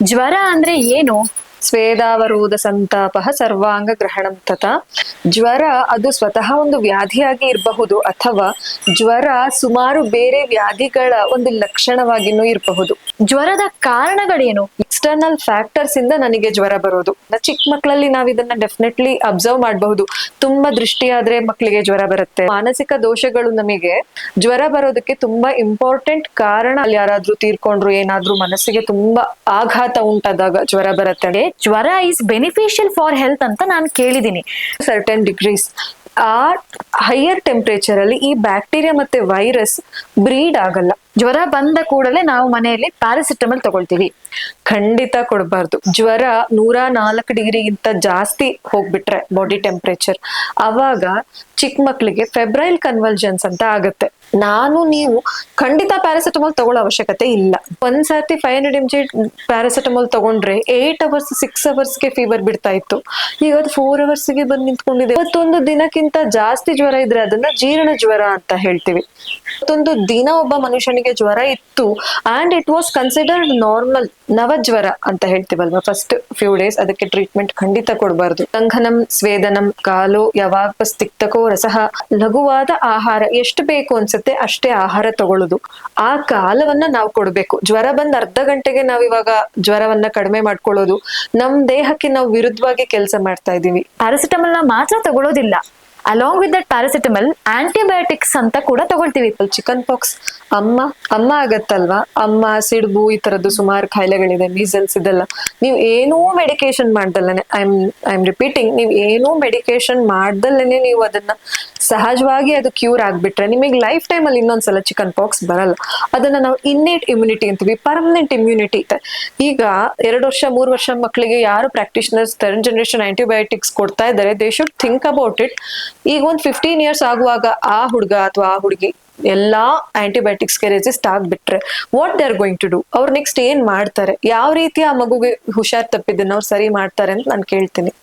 ಜ್ವರ ಅಂದ್ರೆ ಏನು? ಸ್ವೇದಾವರೋಧ ಸಂತಾಪ ಸರ್ವಾಂಗ ಗ್ರಹಣಂ ತಥಾ. ಜ್ವರ ಅದು ಸ್ವತಃ ಒಂದು ವ್ಯಾಧಿಯಾಗಿ ಇರಬಹುದು, ಅಥವಾ ಜ್ವರ ಸುಮಾರು ಬೇರೆ ವ್ಯಾಧಿಗಳ ಒಂದು ಲಕ್ಷಣವಾಗಿನೂ ಇರಬಹುದು. ಜ್ವರದ ಕಾರಣಗಳೇನು? ಎಕ್ಸ್ಟರ್ನಲ್ ಫ್ಯಾಕ್ಟರ್ಸ್ ಇಂದ ನನಗೆ ಜ್ವರ ಬರೋದು. ಚಿಕ್ಕ ಮಕ್ಕಳಲ್ಲಿ ನಾವ್ ಇದನ್ನ ಡೆಫಿನೆಟ್ಲಿ ಅಬ್ಸರ್ವ್ ಮಾಡಬಹುದು. ತುಂಬಾ ದೃಷ್ಟಿ ಆದ್ರೆ ಮಕ್ಕಳಿಗೆ ಜ್ವರ ಬರುತ್ತೆ. ಮಾನಸಿಕ ದೋಷಗಳು ನಮಗೆ ಜ್ವರ ಬರೋದಕ್ಕೆ ತುಂಬಾ ಇಂಪಾರ್ಟೆಂಟ್ ಕಾರಣ. ಅಲ್ಲಿ ಯಾರಾದ್ರೂ ತೀರ್ಕೊಂಡ್ರು, ಏನಾದ್ರೂ ಮನಸ್ಸಿಗೆ ತುಂಬಾ ಆಘಾತ ಉಂಟಾದಾಗ ಜ್ವರ ಬರುತ್ತೆ. ಜ್ವರ ಈಸ್ ಬೆನಿಫಿಷಿಯಲ್ ಫಾರ್ ಹೆಲ್ತ್ ಅಂತ ನಾನು ಕೇಳಿದೀನಿ. ಸರ್ಟನ್ ಡಿಗ್ರೀಸ್ ಆ ಹೈಯರ್ ಟೆಂಪರೇಚರ್ ಅಲ್ಲಿ ಈ ಬ್ಯಾಕ್ಟೀರಿಯಾ ಮತ್ತೆ ವೈರಸ್ ಬ್ರೀಡ್ ಆಗಲ್ಲ. ಜ್ವರ ಬಂದ ಕೂಡಲೇ ನಾವು ಮನೆಯಲ್ಲಿ ಪ್ಯಾರಾಸಿಟಮಲ್ ತಗೊಳ್ತೀವಿ. ಖಂಡಿತ ಕೊಡಬಾರ್ದು. ಜ್ವರ 104 ಡಿಗ್ರಿಗಿಂತ ಜಾಸ್ತಿ ಹೋಗ್ಬಿಟ್ರೆ ಬಾಡಿ ಟೆಂಪರೇಚರ್, ಅವಾಗ ಚಿಕ್ಕ ಮಕ್ಳಿಗೆ ಫೆಬ್ರೈಲ್ ಕನ್ವಲ್ಜನ್ಸ್ ಅಂತ ಆಗುತ್ತೆ. ನೀವು ಖಂಡಿತ ಪ್ಯಾರಾಸಿಟಮಲ್ ತಗೊಳ್ಳೋ ಅವಶ್ಯಕತೆ ಇಲ್ಲ. ಒಂದ್ಸರ್ತಿ 500 mg ಪ್ಯಾರಾಸಿಟಮಲ್ ತಗೊಂಡ್ರೆ 8 ಅವರ್ಸ್ 6 ಅವರ್ಸ್ಗೆ ಫೀವರ್ ಬಿಡ್ತಾ ಇತ್ತು. ಈಗ ಅದು 4 ಅವರ್ಸ್ಗೆ ಬಂದು ನಿಂತ್ಕೊಂಡಿದೆ. ಇವತ್ತೊಂದು ದಿನಕ್ಕಿಂತ ಜಾಸ್ತಿ ಜ್ವರ ಇದ್ರೆ ಅದನ್ನ ಜೀರ್ಣ ಜ್ವರ ಅಂತ ಹೇಳ್ತೀವಿ. ಇವತ್ತೊಂದು ದಿನ ಒಬ್ಬ ಮನುಷ್ಯನಿಗೆ ಜ್ವರ ಇತ್ತು and it was considered normal, ನವಜ್ವರ ಅಂತ ಹೇಳ್ತೀವಲ್ವಾ, ಫಸ್ಟ್ ಫ್ಯೂ ಡೇಸ್ ಅದಕ್ಕೆ ಟ್ರೀಟ್ಮೆಂಟ್ ಖಂಡಿತ ಕೊಡಬಾರ್ದು. ಲಂಘನಂ ಸ್ವೇದನಂ ಕಾಲೋ ಯಾವಾಗ ಸ್ತಿಕ್ತಕೋ ರಸಹ. ಲಘುವಾದ ಆಹಾರ ಎಷ್ಟು ಬೇಕು ಅನ್ಸುತ್ತೆ ಅಷ್ಟೇ ಆಹಾರ ತಗೊಳ್ಳೋದು. ಆ ಕಾಲವನ್ನ ನಾವು ಕೊಡ್ಬೇಕು. ಜ್ವರ ಬಂದ್ ಅರ್ಧ ಗಂಟೆಗೆ ನಾವ್ ಇವಾಗ ಜ್ವರವನ್ನ ಕಡಿಮೆ ಮಾಡ್ಕೊಳ್ಳೋದು, ನಮ್ ದೇಹಕ್ಕೆ ನಾವು ವಿರುದ್ಧವಾಗಿ ಕೆಲಸ ಮಾಡ್ತಾ ಇದೀವಿ. ಪ್ಯಾರಾಸಿಟಮಲ್ ನ ಮಾತ್ರ ತಗೊಳ್ಳೋದಿಲ್ಲ, along with that paracetamol antibiotics ಅಂತ ಕೂಡ ತಗೊಳ್ತೀವಿ. ಚಿಕನ್ ಪಾಕ್ಸ್ ಅಮ್ಮ ಆಗತ್ತಲ್ವಾ, ಅಮ್ಮ ಸಿಡುಬು ಈ ತರದ್ದು ಸುಮಾರು ಕಾಯಿಲೆಗಳಿದೆ, ಮೀಸಲ್ಸ್ ಇದೆಲ್ಲ. ನೀವು ಏನೂ ಮೆಡಿಕೇಶನ್ ಮಾಡ್ದಲ್ಲೇ, ಐ ಆಮ್ ರಿಪೀಟಿಂಗ್, ನೀವು ಏನೂ ಮೆಡಿಕೇಶನ್ ಮಾಡ್ದಲ್ಲೇನೆ ನೀವು ಅದನ್ನ ಸಹಜವಾಗಿ ಅದು ಕ್ಯೂರ್ ಆಗ್ಬಿಟ್ರೆ ನಿಮಗೆ ಲೈಫ್ ಟೈಮ್ ಅಲ್ಲಿ ಇನ್ನೊಂದ್ಸಲ ಚಿಕನ್ ಪಾಕ್ಸ್ ಬರಲ್ಲ. ಅದನ್ನ ನಾವು ಇನ್ನೇಟ್ ಇಮ್ಯುನಿಟಿ ಅಂತೀವಿ, ಪರ್ಮನೆಂಟ್ ಇಮ್ಯುನಿಟಿ. ಈಗ 2 ವರ್ಷ 3 ವರ್ಷ ಮಕ್ಕಳಿಗೆ ಯಾರು ಪ್ರಾಕ್ಟಿಷನರ್ಸ್ 3rd ಜನರೇಷನ್ ಆಂಟಿಬಯೋಟಿಕ್ಸ್ ಕೊಡ್ತಾ ಇದ್ದಾರೆ, they should think about it. ಈಗ ಒಂದು 15 ಇಯರ್ಸ್ ಆಗುವಾಗ ಆ ಹುಡುಗ ಅಥವಾ ಆ ಹುಡುಗಿ ಎಲ್ಲಾ ಆಂಟಿಬಯೋಟಿಕ್ಸ್ಗೆ ರೆಸಿಸ್ಟ್ ಆಗ್ಬಿಟ್ರೆ what they are going to do? ಅವ್ರು ನೆಕ್ಸ್ಟ್ ಏನ್ ಮಾಡ್ತಾರೆ? ಯಾವ ರೀತಿ ಆ ಮಗುಗೆ ಹುಷಾರ್ ತಪ್ಪಿದ್ದನ್ನ ಅವ್ರು ಸರಿ ಮಾಡ್ತಾರೆ ಅಂತ ನಾನು ಕೇಳ್ತೀನಿ.